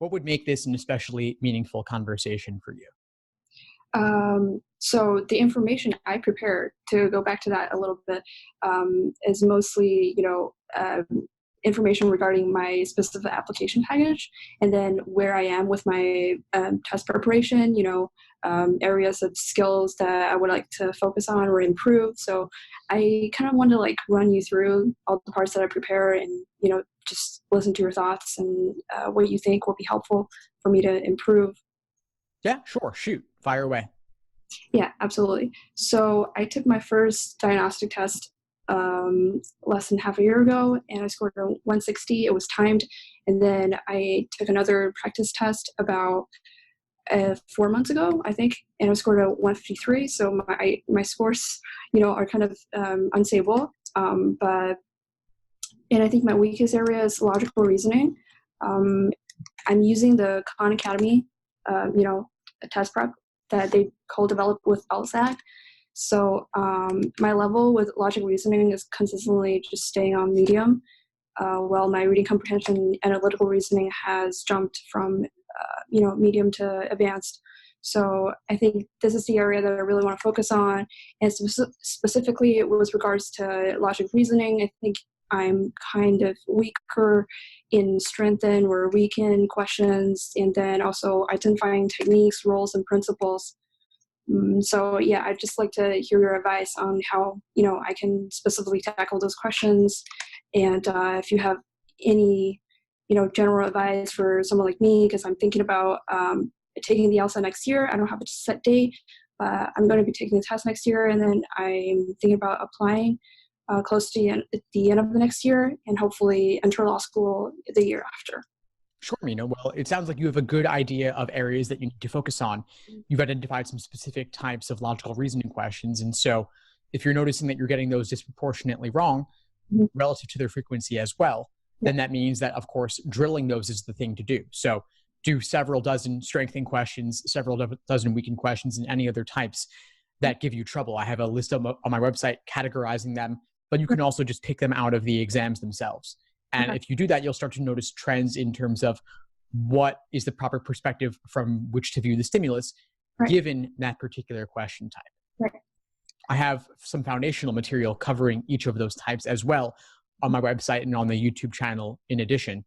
what would make this an especially meaningful conversation for you? So the information I prepare, to go back to that a little bit, is mostly, information regarding my specific application package, and then where I am with my test preparation, areas of skills that I would like to focus on or improve. So I kind of want to like run you through all the parts that I prepare and, just listen to your thoughts and what you think will be helpful for me to improve. Yeah, sure. Shoot. Fire away. Yeah, absolutely. So I took my first diagnostic test less than half a year ago, and I scored a 160. It was timed. And then I took another practice test about 4 months ago, I think, and I scored a 153. So my scores, are kind of unstable. And I think my weakest area is logical reasoning. I'm using the Khan Academy, test prep that they co-developed with LSAT. So my level with logic reasoning is consistently just staying on medium, while my reading comprehension and analytical reasoning has jumped from medium to advanced. So I think this is the area that I really want to focus on. And specifically with regards to logic reasoning, I think I'm kind of weaker in strengthen or weaken questions, and then also identifying techniques, roles, and principles. So yeah, I'd just like to hear your advice on how, I can specifically tackle those questions. And if you have any, general advice for someone like me, because I'm thinking about taking the LSAT next year. I don't have a set date, but I'm going to be taking the test next year. And then I'm thinking about applying close to at the end of the next year, and hopefully enter law school the year after. Sure, Mina. Well, it sounds like you have a good idea of areas that you need to focus on. You've identified some specific types of logical reasoning questions. And so if you're noticing that you're getting those disproportionately wrong relative to their frequency as well, then that means that, of course, drilling those is the thing to do. So do several dozen strengthening questions, several dozen weakened questions, and any other types that give you trouble. I have a list on my website categorizing them, but you can also just pick them out of the exams themselves. And if you do that, you'll start to notice trends in terms of what is the proper perspective from which to view the stimulus, given that particular question type. I have some foundational material covering each of those types as well on my website and on the YouTube channel in addition.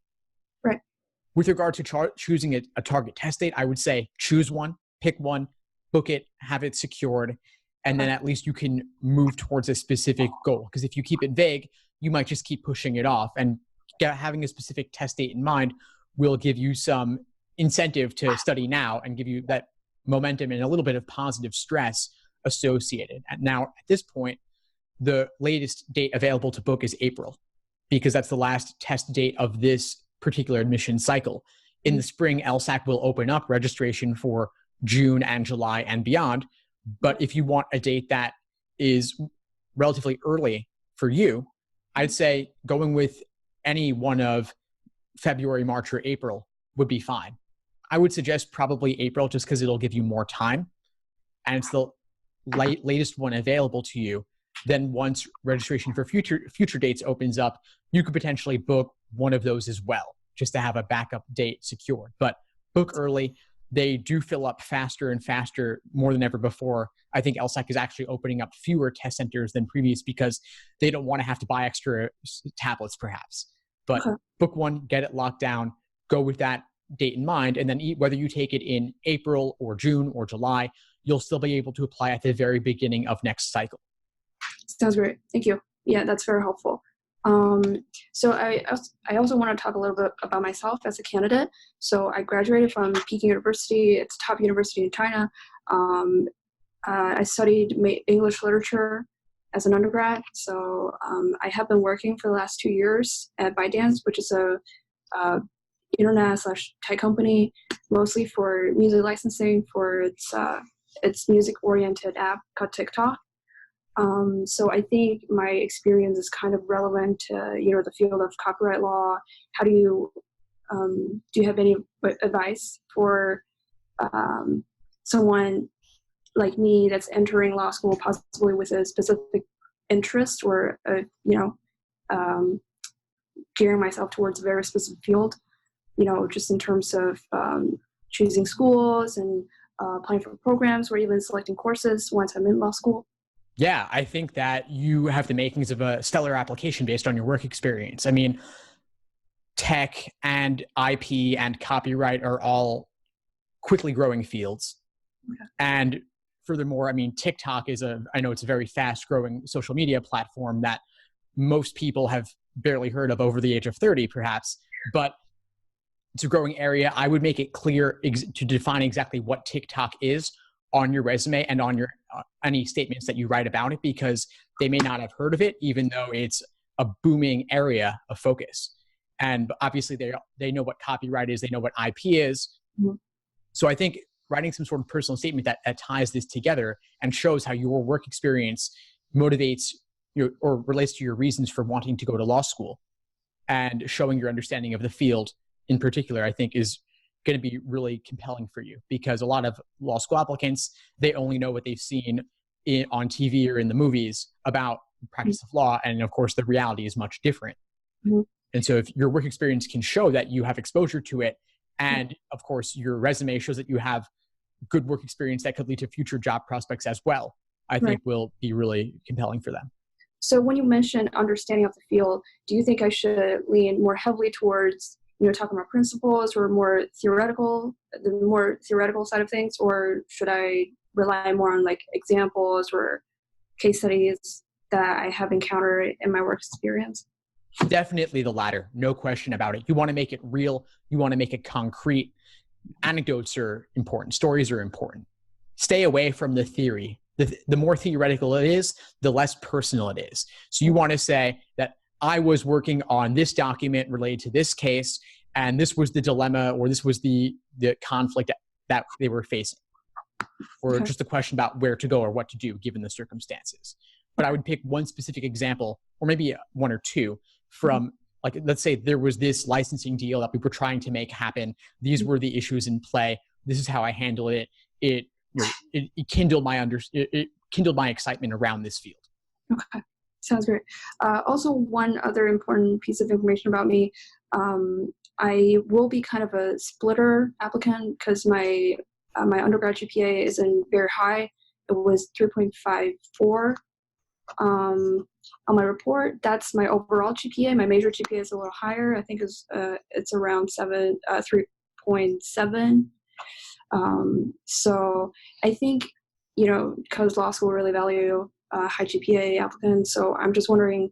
With regard to choosing a target test date, I would say choose one, pick one, book it, have it secured, and then at least you can move towards a specific goal. Because if you keep it vague, you might just keep pushing it off. And having a specific test date in mind will give you some incentive to study now and give you that momentum and a little bit of positive stress associated. And now, at this point, the latest date available to book is April, because that's the last test date of this particular admission cycle. In the spring, LSAC will open up registration for June and July and beyond. But if you want a date that is relatively early for you, I'd say going with any one of February, March, or April would be fine. I would suggest probably April just because it'll give you more time and it's the latest one available to you. Then once registration for future dates opens up, you could potentially book one of those as well, just to have a backup date secured. But book early. They do fill up faster and faster, more than ever before. I think LSAC is actually opening up fewer test centers than previous because they don't want to have to buy extra tablets, perhaps. But book one, get it locked down, go with that date in mind, and then whether you take it in April or June or July, you'll still be able to apply at the very beginning of next cycle. Sounds great. Thank you. Yeah, that's very helpful. So I also want to talk a little bit about myself as a candidate. So I graduated from Peking University. It's a top university in China. I studied English literature as an undergrad. So I have been working for the last 2 years at ByteDance, which is a internet/tech company, mostly for music licensing for its music-oriented app called TikTok. So I think my experience is kind of relevant to, the field of copyright law. How do you have any advice for someone like me that's entering law school, possibly with a specific interest or, gearing myself towards a very specific field? just in terms of choosing schools and applying for programs or even selecting courses once I'm in law school? Yeah, I think that you have the makings of a stellar application based on your work experience. I mean, tech and IP and copyright are all quickly growing fields. Okay. And furthermore, I mean, TikTok is I know it's a very fast growing social media platform that most people have barely heard of over the age of 30, perhaps, but it's a growing area. I would make it clear to define exactly what TikTok is on your resume and on your any statements that you write about it, because they may not have heard of it, even though it's a booming area of focus. And obviously, they know what copyright is, they know what IP is. Mm-hmm. So I think writing some sort of personal statement that ties this together and shows how your work experience motivates or relates to your reasons for wanting to go to law school, and showing your understanding of the field in particular, I think is going to be really compelling for you, because a lot of law school applicants, they only know what they've seen on TV or in the movies about the practice of law. And of course, the reality is much different. Mm-hmm. And so if your work experience can show that you have exposure to it, and of course, your resume shows that you have good work experience that could lead to future job prospects as well, I think will be really compelling for them. So when you mentioned understanding of the field, do you think I should lean more heavily towards, talking about principles, or the more theoretical side of things, or should I rely more on like examples or case studies that I have encountered in my work experience? Definitely the latter, no question about it. You want to make it real. You want to make it concrete. Anecdotes are important. Stories are important. Stay away from the theory. The more theoretical it is, the less personal it is. So you want to say that I was working on this document related to this case, and this was the dilemma, or this was the conflict that they were facing, or just a question about where to go or what to do given the circumstances. But I would pick one specific example, or maybe one or two, from, like, let's say there was this licensing deal that we were trying to make happen. These were the issues in play. This is how I handled it. It kindled my excitement around this field. Okay, sounds great. Also, one other important piece of information about me, I will be kind of a splitter applicant because my undergrad GPA isn't very high. It was 3.54 on my report. That's my overall GPA. My major GPA is a little higher. I think it's around 3.7. So I think, because law school really value high GPA applicants. So I'm just wondering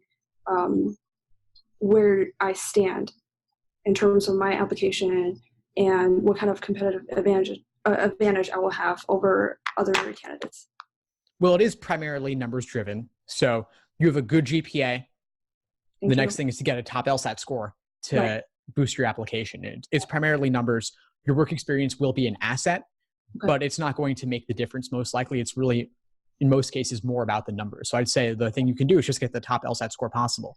where I stand in terms of my application and what kind of competitive advantage I will have over other candidates. Well, it is primarily numbers driven. So you have a good GPA. The next thing is to get a top LSAT score to boost your application. It's primarily numbers. Your work experience will be an asset, but it's not going to make the difference. Most likely, it's really, in most cases, more about the numbers. So I'd say the thing you can do is just get the top LSAT score possible.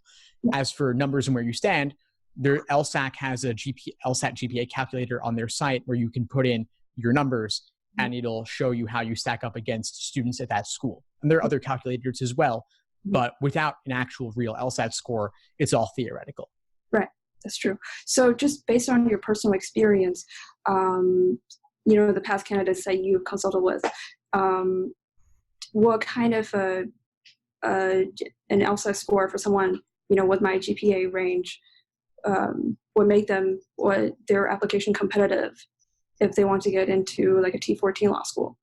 As for numbers and where you stand, LSAC has a LSAT GPA calculator on their site where you can put in your numbers, and it'll show you how you stack up against students at that school. And there are other calculators as well, but without an actual real LSAT score, it's all theoretical. Right, that's true. So just based on your personal experience, the past candidates that you've consulted with, what kind of an LSAT score for someone, with my GPA range would make their application competitive if they want to get into like a T14 law school?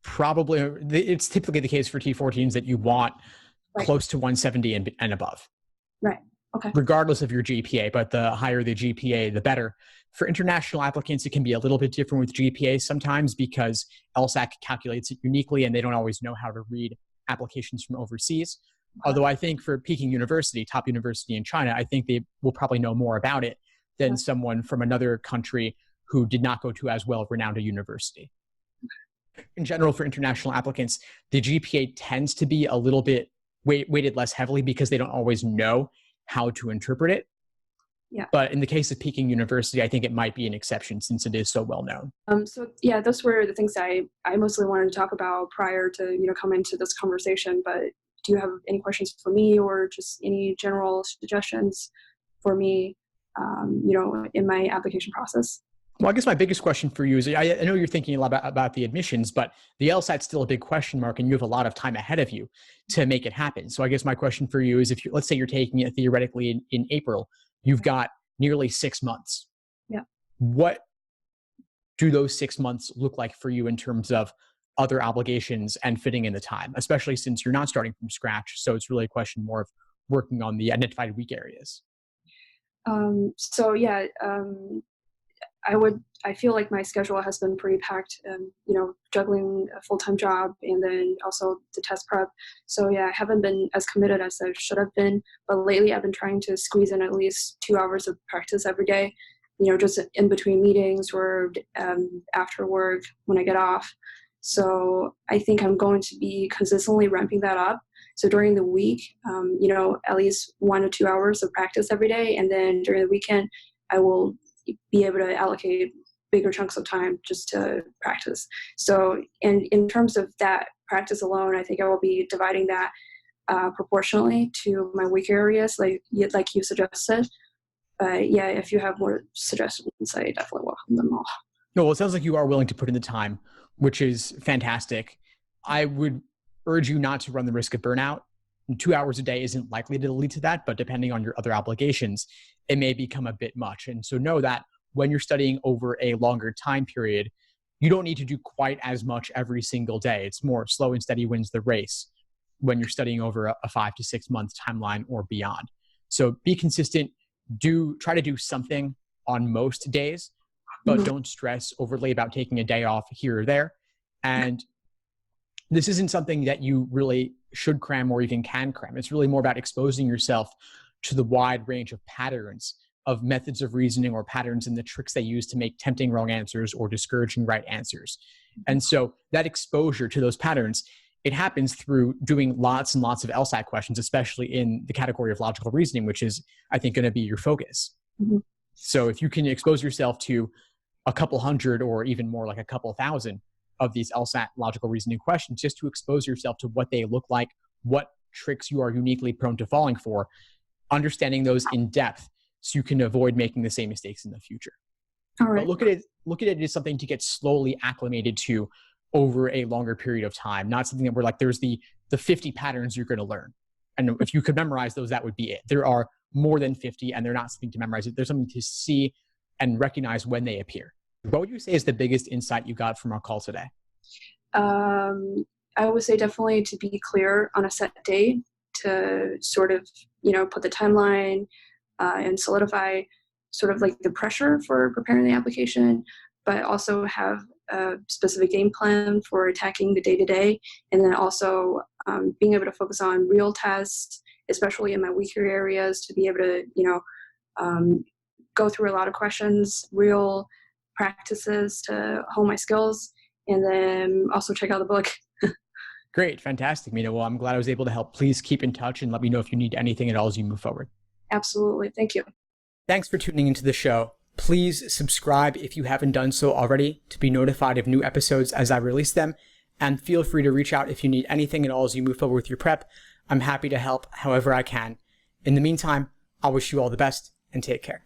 Probably, it's typically the case for T14s that you want close to 170 and above. Right. Okay. Regardless of your GPA, but the higher the GPA, the better. For international applicants, it can be a little bit different with GPA sometimes because LSAC calculates it uniquely and they don't always know how to read applications from overseas. Although I think for Peking University, top university in China, I think they will probably know more about it than someone from another country who did not go to as well-renowned a university. In general, for international applicants, the GPA tends to be a little bit weighted less heavily because they don't always know how to interpret it. Yeah. But in the case of Peking University, I think it might be an exception since it is so well known. So yeah, those were the things I mostly wanted to talk about prior to come into this conversation. But do you have any questions for me or just any general suggestions for me in my application process. Well, I guess my biggest question for you is, I know you're thinking a lot about the admissions, but the LSAT's still a big question mark, and you have a lot of time ahead of you to make it happen. So I guess my question for you is, if you, let's say you're taking it theoretically in April, you've got nearly 6 months. Yeah. What do those 6 months look like for you in terms of other obligations and fitting in the time, especially since you're not starting from scratch? So it's really a question more of working on the identified weak areas. So yeah, I feel like my schedule has been pretty packed, juggling a full-time job and then also the test prep. So yeah, I haven't been as committed as I should have been, but lately I've been trying to squeeze in at least 2 hours of practice every day, just in between meetings or after work when I get off. So I think I'm going to be consistently ramping that up. So during the week, at least 1 to 2 hours of practice every day. And then during the weekend, I will be able to allocate bigger chunks of time just to practice. So in terms of that practice alone, I think I will be dividing that proportionally to my weak areas, like you suggested. But yeah, if you have more suggestions, I definitely welcome them all. No, well, it sounds like you are willing to put in the time, which is fantastic. I would urge you not to run the risk of burnout. 2 hours a day isn't likely to lead to that, but depending on your other obligations, it may become a bit much. And so know that when you're studying over a longer time period, you don't need to do quite as much every single day. It's more slow and steady wins the race when you're studying over a 5 to 6 month timeline or beyond. So be consistent. Try to do something on most days, but don't stress overly about taking a day off here or there. And this isn't something that you really should cram or even can cram. It's really more about exposing yourself to the wide range of patterns, of methods of reasoning or patterns and the tricks they use to make tempting wrong answers or discouraging right answers. And so that exposure to those patterns, it happens through doing lots and lots of LSAT questions, especially in the category of logical reasoning, which is, I think, going to be your focus. Mm-hmm. So if you can expose yourself to a couple hundred or even more, like a couple thousand of these LSAT logical reasoning questions, just to expose yourself to what they look like, what tricks you are uniquely prone to falling for, understanding those in depth so you can avoid making the same mistakes in the future. All right. But look at it as something to get slowly acclimated to over a longer period of time, not something that we're like, there's the 50 patterns you're going to learn. And if you could memorize those, that would be it. There are more than 50, and they're not something to memorize. There's something to see and recognize when they appear. What would you say is the biggest insight you got from our call today? I would say definitely to be clear on a set date, to sort of, put the timeline and solidify sort of like the pressure for preparing the application, but also have a specific game plan for attacking the day-to-day. And then also being able to focus on real tests, especially in my weaker areas, to be able to, go through a lot of questions, real practices to hone my skills, and then also check out the book. Great. Fantastic, Mina. Well, I'm glad I was able to help. Please keep in touch and let me know if you need anything at all as you move forward. Absolutely. Thank you. Thanks for tuning into the show. Please subscribe if you haven't done so already to be notified of new episodes as I release them. And feel free to reach out if you need anything at all as you move forward with your prep. I'm happy to help however I can. In the meantime, I'll wish you all the best and take care.